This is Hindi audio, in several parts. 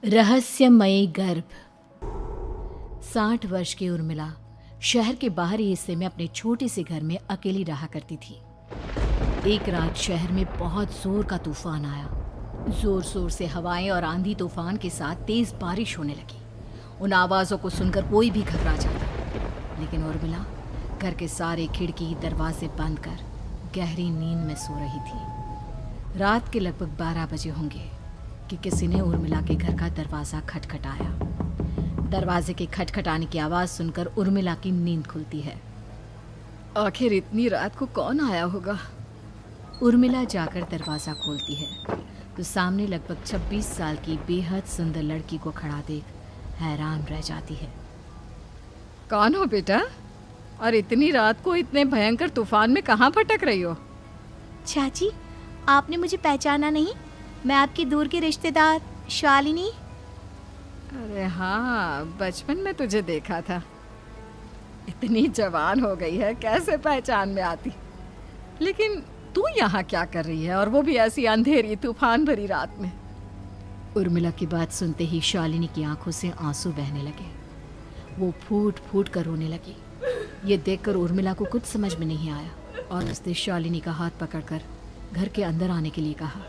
रहस्यमयी गर्भ। 60 वर्ष की उर्मिला शहर के बाहरी हिस्से में अपने छोटे से घर में अकेली रहा करती थी। एक रात शहर में बहुत जोर का तूफान आया। जोर जोर से हवाएं और आंधी तूफान के साथ तेज बारिश होने लगी। उन आवाज़ों को सुनकर कोई भी घबरा जाता, लेकिन उर्मिला घर के सारे खिड़की दरवाजे बंद कर गहरी नींद में सो रही थी। रात के लगभग 12 बजे होंगे कि किसी ने उर्मिला के घर का दरवाज़ा खटखटाया। दरवाजे के खटखटाने की आवाज़ सुनकर उर्मिला की नींद खुलती है। आखिर इतनी रात को कौन आया होगा? उर्मिला जाकर दरवाज़ा खोलती है तो सामने लगभग 26 साल की बेहद सुंदर लड़की को खड़ा देख हैरान रह जाती है। कौन हो बेटा? और इतनी रात को इतने भयंकर तूफान में कहाँ भटक रही हो? चाची, आपने मुझे पहचाना नहीं? मैं आपकी दूर की रिश्तेदार शालिनी। अरे हाँ, बचपन में तुझे देखा था। इतनी जवान हो गई है, कैसे पहचान में आती? लेकिन तू यहाँ क्या कर रही है, और वो भी ऐसी अंधेरी तूफान भरी रात में? उर्मिला की बात सुनते ही शालिनी की आंखों से आंसू बहने लगे। वो फूट फूट कर रोने लगी। ये देखकर उर्मिला को कुछ समझ में नहीं आया और उसने शालिनी का हाथ पकड़कर घर के अंदर आने के लिए कहा।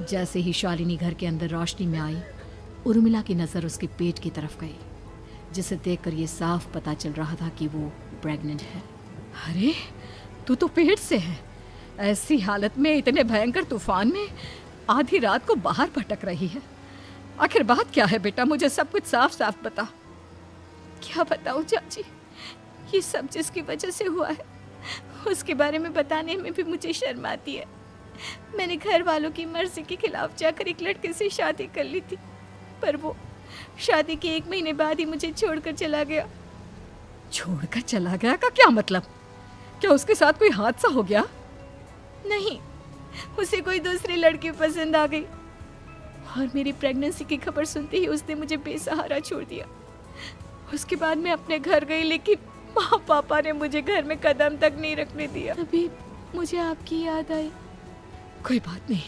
जैसे ही शालिनी घर के अंदर रोशनी में आई, उर्मिला की नज़र उसके पेट की तरफ गई, जिसे देखकर ये साफ पता चल रहा था कि वो प्रेग्नेंट है। अरे, तू तो पेट से है। ऐसी हालत में इतने भयंकर तूफान में आधी रात को बाहर भटक रही है। आखिर बात क्या है बेटा? मुझे सब कुछ साफ साफ बता। क्या बताऊं चाची, ये सब जिसकी वजह से हुआ है उसके बारे में बताने में भी मुझे शर्म आती है। मैंने घर वालों की मर्जी के खिलाफ जाकर एक लड़के से शादी कर ली थी, पर वो शादी के 1 महीने बाद ही मुझे छोड़कर चला गया। छोड़कर चला गया का क्या मतलब? क्या उसके साथ कोई हादसा हो गया? नहीं, उसे कोई दूसरी लड़की पसंद आ गई और मेरी प्रेगनेंसी की खबर सुनते ही उसने मुझे बेसहारा छोड़ दिया। उसके बाद मैं अपने घर गई, लेकिन माँ पापा ने मुझे घर में कदम तक नहीं रखने दिया। तभी मुझे आपकी याद आई। कोई बात नहीं,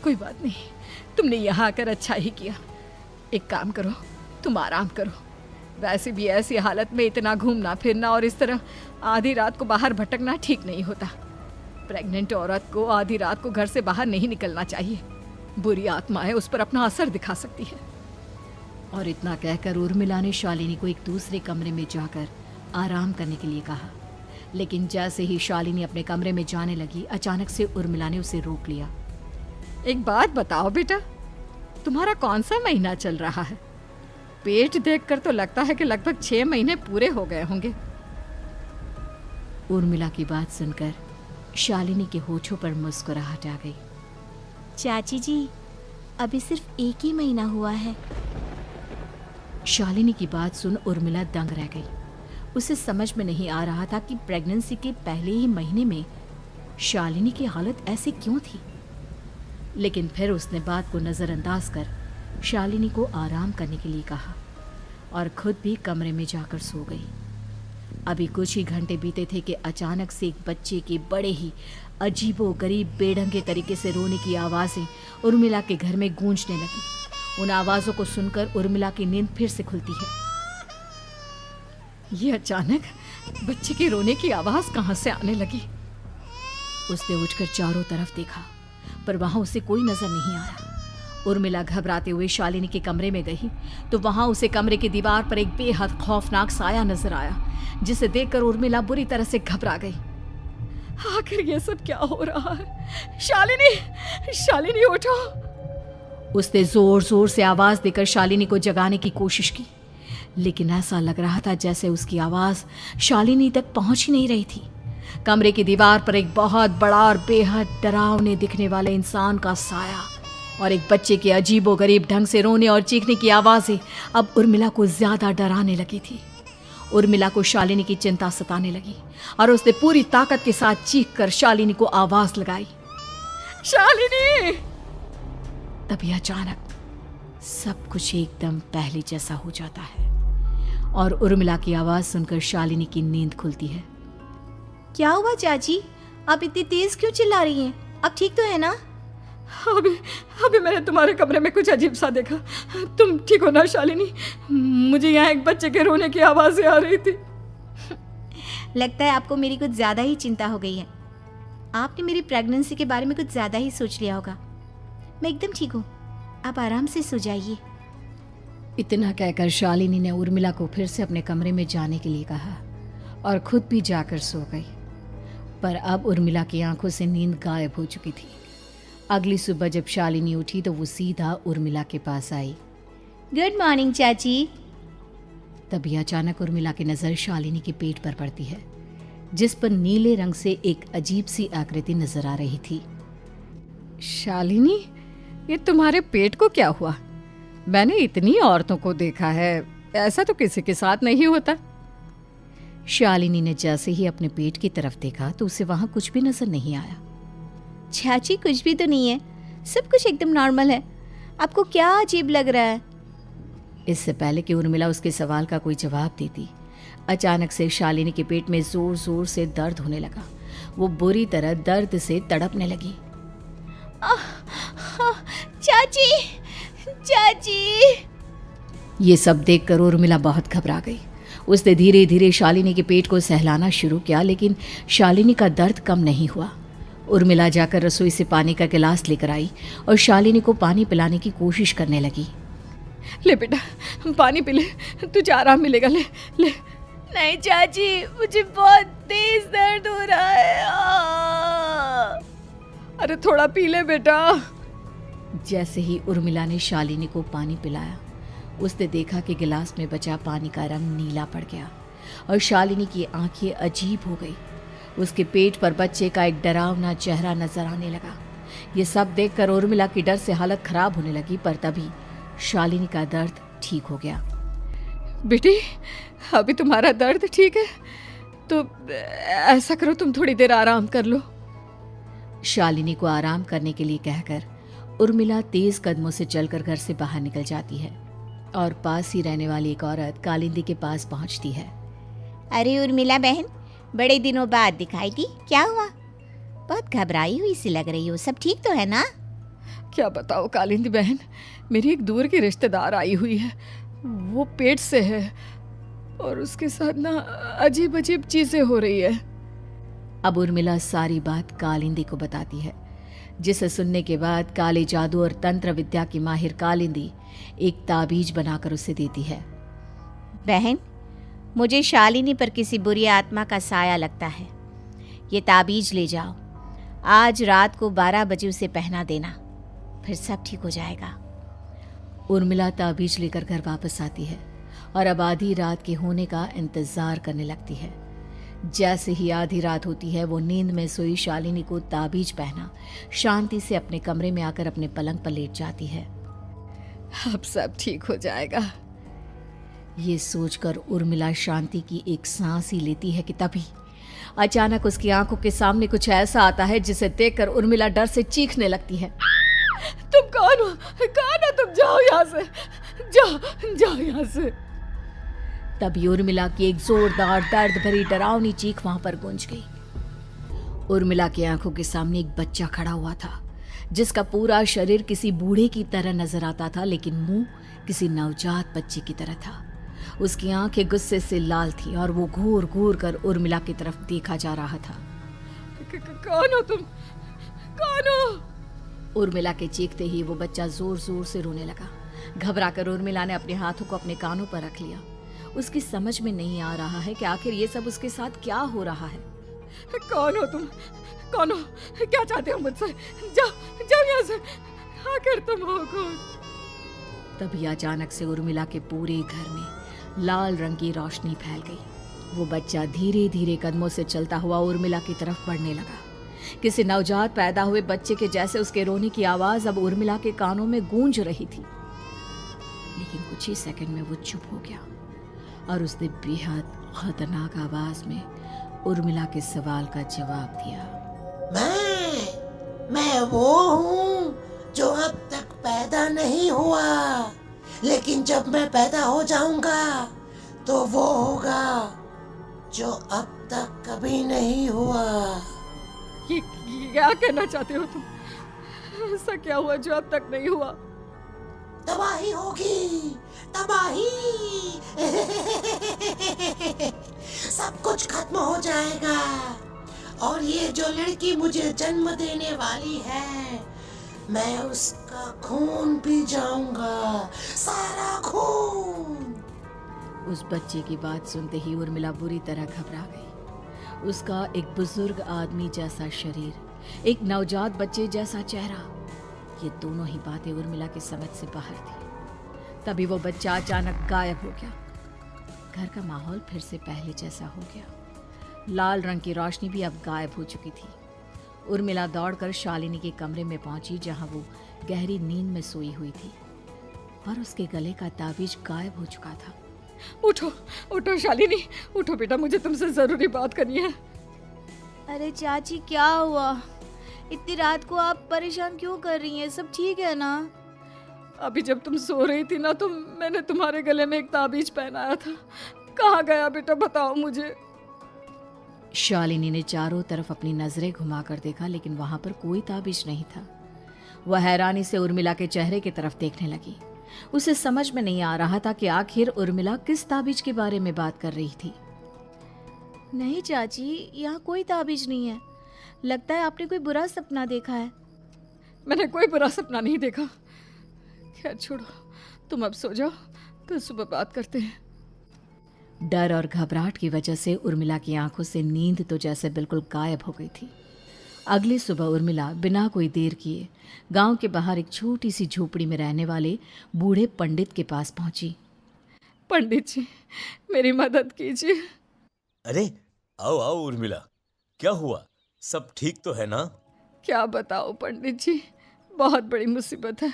कोई बात नहीं। तुमने यहाँ आकर अच्छा ही किया। एक काम करो, तुम आराम करो। वैसे भी ऐसी हालत में इतना घूमना फिरना और इस तरह आधी रात को बाहर भटकना ठीक नहीं होता। प्रेग्नेंट औरत को आधी रात को घर से बाहर नहीं निकलना चाहिए। बुरी आत्माएं उस पर अपना असर दिखा सकती है। और इतना कहकर उर्मिला ने शालिनी को एक दूसरे कमरे में जाकर आराम करने के लिए कहा। लेकिन जैसे ही शालिनी अपने कमरे में जाने लगी, अचानक से उर्मिला ने उसे रोक लिया। एक बात बताओ बेटा, तुम्हारा कौन सा महीना चल रहा है? पेट देखकर तो लगता है कि लगभग 6 महीने पूरे हो गए होंगे। उर्मिला की बात सुनकर शालिनी के होठों पर मुस्कुराहट आ गई। चाची जी, अभी सिर्फ 1 ही महीना हुआ है। शालिनी की बात सुन उर्मिला दंग रह गई। उसे समझ में नहीं आ रहा था कि प्रेगनेंसी के पहले ही महीने में शालिनी की हालत ऐसी क्यों थी। लेकिन फिर उसने बात को नज़रअंदाज कर शालिनी को आराम करने के लिए कहा और खुद भी कमरे में जाकर सो गई। अभी कुछ ही घंटे बीते थे कि अचानक से एक बच्चे के बड़े ही अजीबोगरीब बेढंगे तरीके से रोने की आवाज़ें उर्मिला के घर में गूंजने लगी। उन आवाज़ों को सुनकर उर्मिला की नींद फिर से खुलती है। ये अचानक बच्चे के रोने की आवाज़ कहाँ से आने लगी? उसने उठकर चारों तरफ देखा, पर वहाँ उसे कोई नजर नहीं आया। उर्मिला घबराते हुए शालिनी के कमरे में गई तो वहाँ उसे कमरे की दीवार पर एक बेहद खौफनाक साया नजर आया, जिसे देखकर उर्मिला बुरी तरह से घबरा गई। आखिर ये सब क्या हो रहा है? शालिनी, शालिनी उठो! उसने जोर जोर से आवाज देकर शालिनी को जगाने की कोशिश की, लेकिन ऐसा लग रहा था जैसे उसकी आवाज शालिनी तक पहुंच ही नहीं रही थी। कमरे की दीवार पर एक बहुत बड़ा और बेहद डरावने दिखने वाले इंसान का साया और एक बच्चे के अजीबोगरीब ढंग से रोने और चीखने की आवाजें अब उर्मिला को ज्यादा डराने लगी थी। उर्मिला को शालिनी की चिंता सताने लगी और उसने पूरी ताकत के साथ चीख कर शालिनी को आवाज लगाई, शालिनी! तभी अचानक सब कुछ एकदम पहले जैसा हो जाता है और उर्मिला की आवाज सुनकर शालिनी की नींद खुलती है। क्या हुआ चाची? आप इतनी तेज क्यों चिल्ला रही हैं? अब ठीक तो है ना? अभी अभी मैंने तुम्हारे कमरे में कुछ अजीब सा देखा। तुम ठीक हो ना शालिनी? मुझे यहाँ एक बच्चे के रोने की आवाज़ें आ रही थी। लगता है आपको मेरी कुछ ज़्यादा ही चिंता हो गई है। आपने मेरी प्रेगनेंसी के बारे में कुछ ज़्यादा ही सोच लिया होगा। मैं एकदम ठीक हूँ, आप आराम से सो जाइए। इतना कहकर शालिनी ने उर्मिला को फिर से अपने कमरे में जाने के लिए कहा और खुद भी जाकर सो गई। पर अब उर्मिला की आंखों से नींद गायब हो चुकी थी। अगली सुबह जब शालिनी उठी तो वो सीधा उर्मिला के पास आई। गुड मॉर्निंग चाची। तभी अचानक उर्मिला की नज़र शालिनी के पेट पर पड़ती है, जिस पर नीले रंग से एक अजीब सी आकृति नजर आ रही थी। शालिनी, ये तुम्हारे पेट को क्या हुआ? मैंने इतनी औरतों को देखा है, ऐसा तो किसी के साथ नहीं होता। शालिनी ने जैसे ही अपने पेट की तरफ देखा तो उसे वहां कुछ भी नजर नहीं आया। चाची कुछ भी तो नहीं है, सब कुछ एकदम नॉर्मल है। आपको क्या अजीब लग रहा है? इससे पहले कि उर्मिला उसके सवाल का कोई जवाब देती, अचानक से शालिनी के पेट में जोर जोर से दर्द होने लगा। वो बुरी तरह दर्द से तड़पने लगी। चाची, चाची। ये सब देखकर उर्मिला बहुत घबरा गई। उसने धीरे धीरे शालिनी के पेट को सहलाना शुरू किया, लेकिन शालिनी का दर्द कम नहीं हुआ। उर्मिला जाकर रसोई से पानी का गिलास लेकर आई और शालिनी को पानी पिलाने की कोशिश करने लगी। ले बेटा, पानी पी ले, तुझे आराम मिलेगा। ले ले। नहीं चाची, मुझे बहुत तेज दर्द हो रहा है। अरे थोड़ा पी ले बेटा। जैसे ही उर्मिला ने शालिनी को पानी पिलाया, उसने देखा कि गिलास में बचा पानी का रंग नीला पड़ गया और शालिनी की आंखें अजीब हो गई। उसके पेट पर बच्चे का एक डरावना चेहरा नजर आने लगा। ये सब देखकर उर्मिला की डर से हालत खराब होने लगी, पर तभी शालिनी का दर्द ठीक हो गया। बेटी, अभी तुम्हारा दर्द ठीक है तो ऐसा करो, तुम थोड़ी देर आराम कर लो। शालिनी को आराम करने के लिए कहकर उर्मिला तेज कदमों से चलकर घर से बाहर निकल जाती है और पास ही रहने वाली एक औरत कालिंदी के पास पहुंचती है। अरे उर्मिला बहन, बड़े दिनों बाद दिखाई दी, क्या हुआ? बहुत घबराई हुई सी लग रही हो, सब ठीक तो है ना? क्या बताओ कालिंदी बहन, मेरी एक दूर की रिश्तेदार आई हुई है। वो पेट से है और उसके साथ ना अजीब अजीब चीजें हो रही है। अब उर्मिला सारी बात कालिंदी को बताती है, जिसे सुनने के बाद काले जादू और तंत्र विद्या की माहिर कालिंदी एक ताबीज बनाकर उसे देती है। बहन, मुझे शालिनी पर किसी बुरी आत्मा का साया लगता है। ये ताबीज ले जाओ, आज रात को 12 बजे उसे पहना देना, फिर सब ठीक हो जाएगा। उर्मिला ताबीज लेकर घर वापस आती है और अब आधी रात के होने का इंतजार करने लगती है। जैसे ही आधी रात होती है, वो नींद में सोई शालिनी को ताबीज पहना शांति से अपने कमरे में आकर अपने पलंग पर लेट जाती है। अब सब ठीक हो जाएगा, ये सोचकर उर्मिला शांति की एक सांस ही लेती है कि तभी अचानक उसकी आंखों के सामने कुछ ऐसा आता है जिसे देखकर उर्मिला डर से चीखने लगती है। तुम कौन हो? कौन हो तुम? जाओ यहाँ से, जाओ जाओ यहाँ से। तभी उर्मिला की एक जोरदार दर्द भरी डरावनी चीख वहां पर गूंज गई। उर्मिला की आंखों के सामने एक बच्चा खड़ा हुआ था, जिसका पूरा शरीर किसी बूढ़े की तरह नजर आता था, लेकिन मुंह किसी नवजात बच्चे की तरह था। उसकी आंखें गुस्से से लाल थी और वो घूर घूर कर उर्मिला की तरफ देखा जा रहा था। कौन हो तुम? कौन हो? उर्मिला के चीखते ही वो बच्चा जोर जोर से रोने लगा। घबराकर उर्मिला ने अपने हाथों को अपने कानों पर रख लिया। उसकी समझ में नहीं आ रहा है कि आखिर ये सब उसके साथ क्या हो रहा है। कौन हो तुम? कौन हो? क्या चाहते हो मुझसे? जाओ जाओ यहाँ से, आखिर तुम हो कौन? तभी अचानक से उर्मिला के पूरे घर में लाल रंग की रोशनी फैल गई। वो बच्चा धीरे धीरे कदमों से चलता हुआ उर्मिला की तरफ बढ़ने लगा। किसी नवजात पैदा हुए बच्चे के जैसे उसके रोने की आवाज अब उर्मिला के कानों में गूंज रही थी। लेकिन कुछ ही सेकंड में वो चुप हो गया और उसने बेहद खतरनाक आवाज में उर्मिला के सवाल का जवाब दिया। मैं वो हूँ जो अब तक पैदा नहीं हुआ, लेकिन जब मैं पैदा हो जाऊंगा तो वो होगा जो अब तक कभी नहीं हुआ। ये क्या कहना चाहते हो तुम? ऐसा क्या हुआ जो अब तक नहीं हुआ? तबाही होगी, तबाही। सब कुछ खत्म हो जाएगा और ये जो लड़की मुझे जन्म देने वाली है, मैं उसका खून पी जाऊंगा, सारा खून। उस बच्चे की बात सुनते ही उर्मिला बुरी तरह घबरा गई। उसका एक बुजुर्ग आदमी जैसा शरीर, एक नवजात बच्चे जैसा चेहरा, ये दोनों ही बातें उर्मिला की समझ से बाहर थी। तभी वो बच्चा अचानक गायब हो गया। घर का माहौल फिर से पहले जैसा हो गया। लाल रंग की रोशनी भी अब गायब हो चुकी थी। उर्मिला दौड़कर शालिनी के कमरे में पहुंची, जहां वो गहरी नींद में सोई हुई थी और उसके गले का ताबीज गायब हो चुका था। उठो उठो शालिनी, उठो बेटा, मुझे तुमसे जरूरी बात करनी है। अरे चाची क्या हुआ? इतनी रात को आप परेशान क्यों कर रही हैं? सब ठीक है ना? अभी जब तुम सो रही थी ना, तो मैंने तुम्हारे गले में एक ताबीज पहनाया था। कहाँ गया बेटा, बताओ मुझे। शालिनी ने चारों तरफ अपनी नजरें घुमाकर देखा, लेकिन वहां पर कोई ताबीज नहीं था। वह हैरानी से उर्मिला के चेहरे की तरफ देखने लगी। उसे समझ में नहीं आ रहा था कि आखिर उर्मिला किस ताबीज के बारे में बात कर रही थी। नहीं चाची, यहाँ कोई ताबीज नहीं है। लगता है आपने कोई बुरा सपना देखा है। मैंने कोई बुरा सपना नहीं देखा। खैर छोड़ो, तुम अब सो जाओ, कल सुबह बात करते हैं। डर और घबराहट की वजह से उर्मिला की आंखों से नींद तो जैसे बिल्कुल गायब हो गई थी। अगली सुबह उर्मिला बिना कोई देर किए गांव के बाहर एक छोटी सी झोपड़ी में रहने वाले बूढ़े पंडित के पास पहुंची। पंडित जी, मेरी मदद कीजिए। अरे आओ आओ उर्मिला, क्या हुआ? सब ठीक तो है ना? क्या बताओ पंडित जी, बहुत बड़ी मुसीबत है।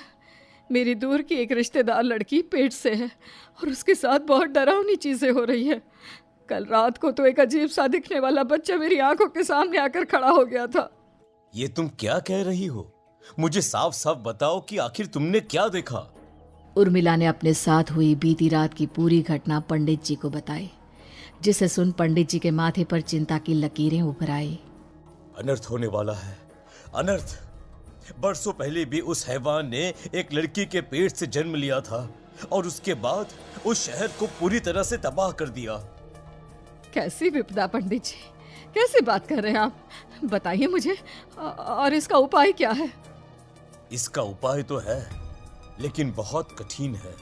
मेरी दूर की एक रिश्तेदार लड़की पेट से है और उसके साथ बहुत डरावनी चीजें हो रही है। कल रात को तो एक अजीब सा दिखने वाला बच्चा मेरी आंखों के सामने आकर खड़ा हो गया था। ये तुम क्या कह रही हो? मुझे साफ साफ बताओ कि आखिर तुमने क्या देखा? उर्मिला ने अपने साथ हुई बीती रात की पूरी घटना पंडित जी को बताई, जिसे सुन पंडित जी के माथे पर चिंता की लकीरें उभर आई। अनर्थ होने वाला है, अनर्थ। बरसों पहले भी उस हैवान ने एक लड़की के पेट से जन्म लिया था और उसके बाद उस शहर को पूरी तरह से तबाह कर दिया। कैसी विपदा पंडित जी, कैसे बात कर रहे हैं आप? बताइए मुझे, और इसका उपाय क्या है? इसका उपाय तो है, लेकिन बहुत कठिन है।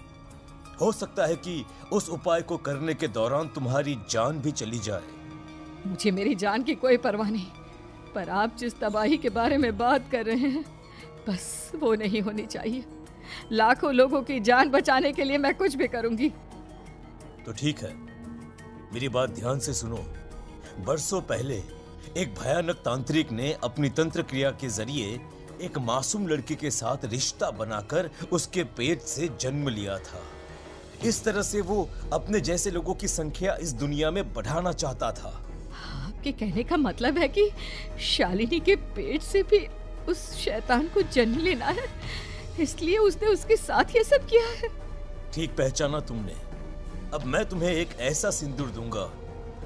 हो सकता है कि उस उपाय को करने के दौरान तुम्हारी जान भी चली जाए। मुझे मेरी जान की कोई परवाह नहीं, पर आप जिस तबाही के बारे में बात कर रहे हैं, बस वो नहीं होनी चाहिए। लाखों लोगों की जान बचाने के लिए मैं कुछ भी करूंगी। तो ठीक है, मेरी बात ध्यान से सुनो। बरसों पहले एक भयानक तांत्रिक ने अपनी तंत्र क्रिया के जरिए एक मासूम लड़की के साथ रिश्ता बनाकर उसके पेट से जन्म लिया था। इस तरह से वो अपने जैसे लोगों की संख्या इस दुनिया में बढ़ाना चाहता था। आपके कहने का मतलब है कि शालिनी के पेट से भी उस शैतान को जन्म लेना है, इसलिए उसने उसके साथ ये सब किया है। ठीक पहचाना तुमने। अब मैं तुम्हें एक ऐसा सिंदूर दूंगा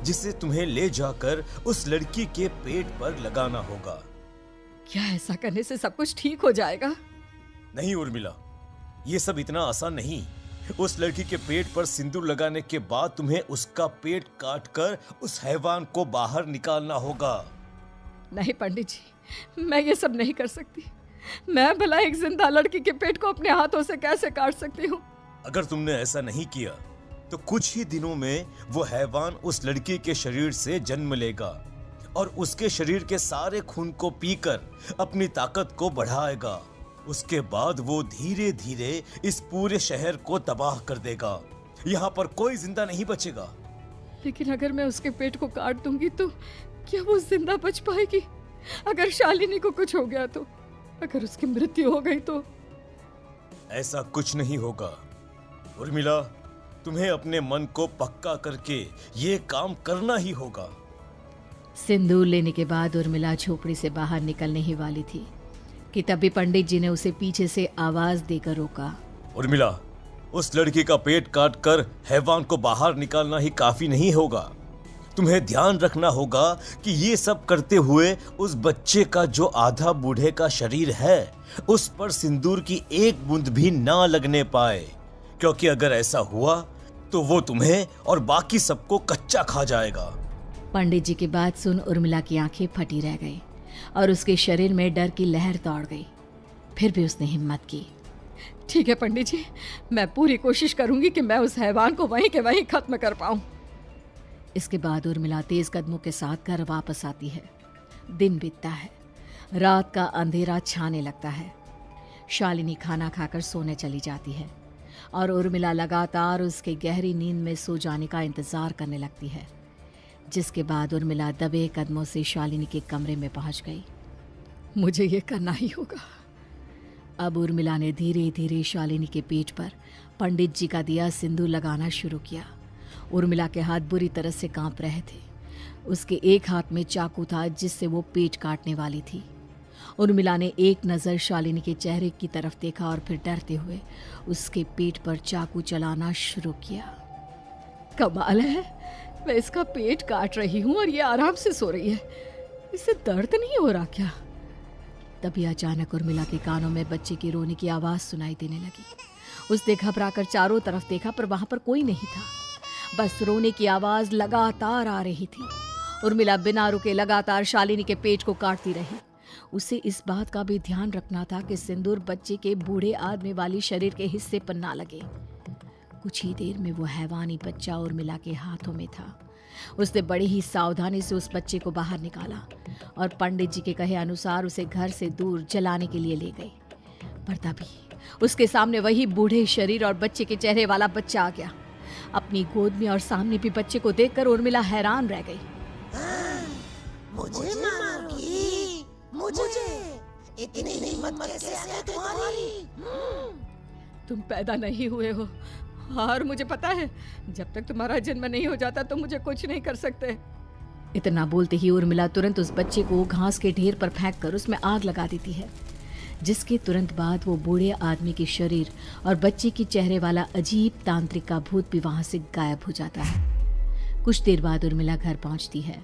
जिसे तुम्हें ले जाकर उस लड़की के पेट पर लगाना होगा। क्या ऐसा करने से सब कुछ ठीक हो जाएगा? नहीं उर्मिला, ये सब इतना आसान नहीं। उस लड़की के पेट पर सिंदूर लगाने के बाद तुम्हें उसका पेट काटकर उस हैवान को बाहर निकालना होगा। नहीं पंडित जी, मैं ये सब नहीं कर सकती। मैं भला एक जिंदा लड़की के पेट को अपने हाथों से कैसे काट सकती हूँ? अगर तुमने ऐसा नहीं किया तो कुछ ही दिनों में वो हैवान उस लड़की के शरीर से जन्म लेगा और उसके शरीर के सारे खून को पीकर अपनी ताकत को बढ़ाएगा। उसके बाद वो धीरे धीरे इस पूरे शहर को तबाह कर देगा। यहाँ पर कोई जिंदा नहीं बचेगा। लेकिन अगर मैं उसके पेट को काट दूंगी तो क्या वो जिंदा बच पाएगी? अगर शालिनी को कुछ हो गया तो, अगर उसकी मृत्यु हो गई तो? ऐसा कुछ नहीं होगा उर्मिला, तुम्हें अपने मन को पक्का करके ये काम करना ही होगा। सिंदूर लेने के बाद उर्मिला झोपड़ी से बाहर निकलने ही वाली थी कि तभी पंडित जी ने उसे पीछे से आवाज देकर रोका। उर्मिला, उस लड़की का पेट काटकर हैवान को बाहर निकालना ही काफी नहीं होगा। तुम्हें ध्यान रखना होगा कि ये सब करते हुए उस बच्चे का जो आधा बूढ़े का शरीर है उस पर सिंदूर की एक बूंद भी ना लगने पाए, क्योंकि अगर ऐसा हुआ तो वो तुम्हें और बाकी सबको कच्चा खा जाएगा। पंडित जी की बात सुन उर्मिला की आंखें फटी रह गई और उसके शरीर में डर की लहर दौड़ गई। फिर भी उसने हिम्मत की। ठीक है पंडित जी, मैं पूरी कोशिश करूंगी कि मैं उस हैवान को वहीं के वहीं खत्म कर पाऊं। इसके बाद उर्मिला तेज कदमों के साथ घर वापस आती है। दिन बीतता है, रात का अंधेरा छाने लगता है। शालिनी खाना खाकर सोने चली जाती है और उर्मिला लगातार उसके गहरी नींद में सो जाने का इंतजार करने लगती है, जिसके बाद उर्मिला दबे कदमों से शालिनी के कमरे में पहुंच गई। मुझे ये करना ही होगा। अब उर्मिला ने धीरे धीरे शालिनी के पेट पर पंडित जी का दिया सिंदूर लगाना शुरू किया। उर्मिला के हाथ बुरी तरह से कांप रहे थे। उसके एक हाथ में चाकू था जिससे वो पेट काटने वाली थी। उर्मिला ने एक नज़र शालिनी के चेहरे की तरफ देखा और फिर डरते हुए उसके पेट पर चाकू चलाना शुरू किया। कमाल है, मैं इसका पेट काट रही हूँ और ये आराम से सो रही है। इसे दर्द नहीं हो रहा क्या? तभी अचानक उर्मिला के कानों में बच्चे की रोने की आवाज़ सुनाई देने लगी। उसने घबराकर चारों तरफ देखा पर वहां पर कोई नहीं था, बस रोने की आवाज़ लगातार आ रही थी। उर्मिला बिना रुके लगातार शालिनी के पेट को काटती रही। उसे इस बात का भी ध्यान रखना था कि सिंदूर बच्चे के बूढ़े आदमी वाली शरीर के हिस्से पर ना लगे। कुछ ही देर में वो हैवानी बच्चा उर्मिला के हाथों में था। उसने बड़ी ही सावधानी से उस बच्चे को बाहर निकाला और पंडित जी के कहे अनुसार उसे घर से दूर जलाने के लिए ले गई। पर तभी उसके सामने वही बूढ़े शरीर और बच्चे के चेहरे वाला बच्चा आ गया। अपनी गोद में और सामने भी बच्चे को देखकर उर्मिला हैरान रह गई। मुझे मारोगी? मुझे इतनी हिम्मत कैसे आ गई तुम्हारी? तुम पैदा नहीं हुए हो और मुझे पता है जब तक तुम्हारा जन्म नहीं हो जाता तो मुझे कुछ नहीं कर सकते। इतना बोलते ही उर्मिला तुरंत उस बच्चे को घास के ढेर पर फेंक कर उसमें आग लगा देती है, जिसके तुरंत बाद वो बूढ़े आदमी के शरीर और बच्चे के चेहरे वाला अजीब तांत्रिक का भूत भी वहां से गायब हो जाता है। कुछ देर बाद उर्मिला घर पहुंचती है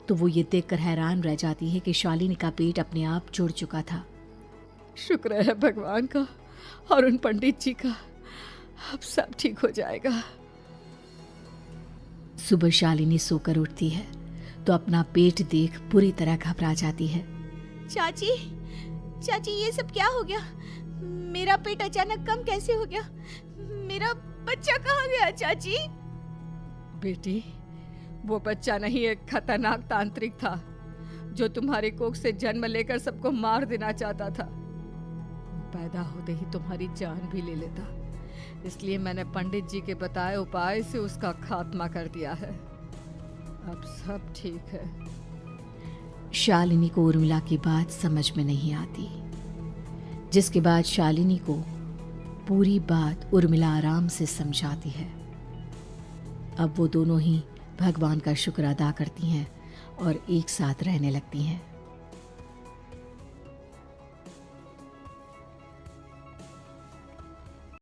तो वो ये देखकर हैरान रह जाती है कि शालिनी का पेट अपने आप जुड़ चुका था। शुक्र है भगवान का और उन पंडित जी का, अब सब ठीक हो जाएगा। सुबह शालिनी सोकर उठती है तो अपना पेट देख पूरी तरह घबरा जाती है। चाची, चाची ये सब क्या हो गया? मेरा पेट अचानक कम कैसे हो गया? मेरा बच्चा कहाँ गया चाची? बेटी, वो बच्चा नहीं, एक खतरनाक तांत्रिक था जो तुम्हारी कोख से जन्म लेकर सबको मार देना चाहता था। पैदा होते ही तुम्हारी जान भी ले लेता, इसलिए मैंने पंडित जी के बताए उपाय से उसका खात्मा कर दिया है। अब सब ठीक है। शालिनी को उर्मिला की बात समझ में नहीं आती, जिसके बाद शालिनी को पूरी बात उर्मिला आराम से समझाती है। अब वो दोनों ही भगवान का शुक्र अदा करती हैं और एक साथ रहने लगती हैं।